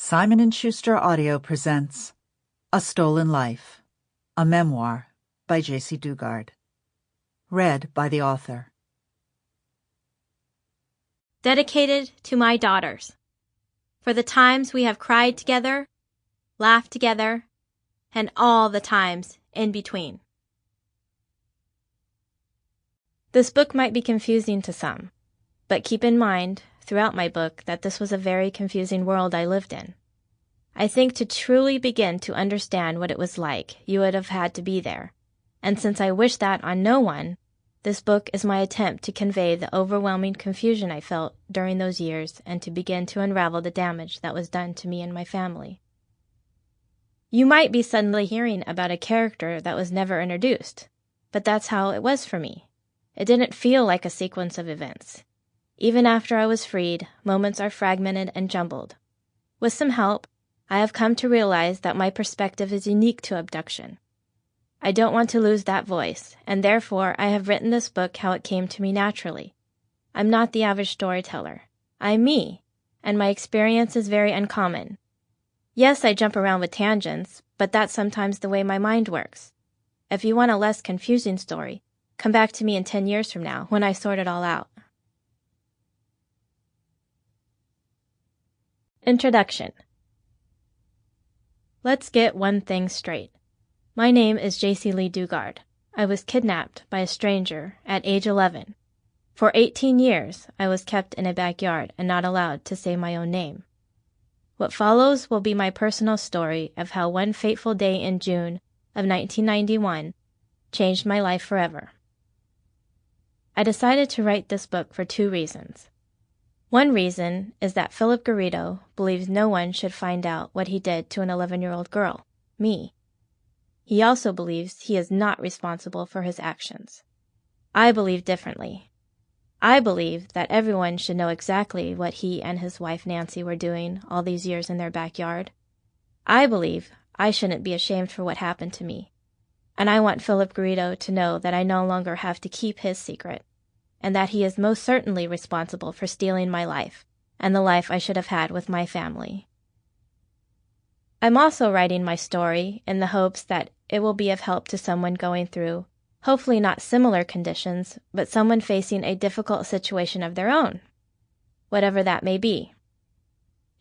Simon & Schuster Audio presents A Stolen Life, a memoir by Jaycee Dugard. Read by the author. Dedicated to my daughters, for the times we have cried together, laughed together, and all the times in between. This book might be confusing to some, but keep in mind throughout my book that this was a very confusing world I lived in. I think to truly begin to understand what it was like, you would have had to be there. And since I wish that on no one, this book is my attempt to convey the overwhelming confusion I felt during those years and to begin to unravel the damage that was done to me and my family. You might be suddenly hearing about a character that was never introduced, but that's how it was for me. It didn't feel like a sequence of events. Even after I was freed, moments are fragmented and jumbled. With some help, I have come to realize that my perspective is unique to abduction. I don't want to lose that voice, and therefore I have written this book how it came to me naturally. I'm not the average storyteller. I'm me, and my experience is very uncommon. Yes, I jump around with tangents, but that's sometimes the way my mind works. If you want a less confusing story, come back to me in 10 years from now when I sort it all out. Introduction. Let's get one thing straight. My name is Jaycee Dugard. I was kidnapped by a stranger at age 11. For 18 years, I was kept in a backyard and not allowed to say my own name. What follows will be my personal story of how one fateful day in June of 1991 changed my life forever. I decided to write this book for 2 reasons. One reason is that Philip Garrido believes no one should find out what he did to an 11-year-old girl, me. He also believes he is not responsible for his actions. I believe differently. I believe that everyone should know exactly what he and his wife Nancy were doing all these years in their backyard. I believe I shouldn't be ashamed for what happened to me. And I want Philip Garrido to know that I no longer have to keep his secret, and that he is most certainly responsible for stealing my life and the life I should have had with my family. I'm also writing my story in the hopes that it will be of help to someone going through, hopefully not similar conditions, but someone facing a difficult situation of their own, whatever that may be.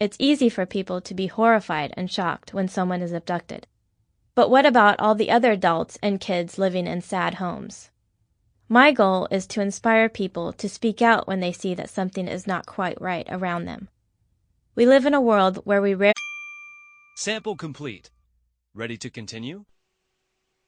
It's easy for people to be horrified and shocked when someone is abducted. But what about all the other adults and kids living in sad homes? My goal is to inspire people to speak out when they see that something is not quite right around them. We live in a world where we rarely... Sample complete. Ready to continue?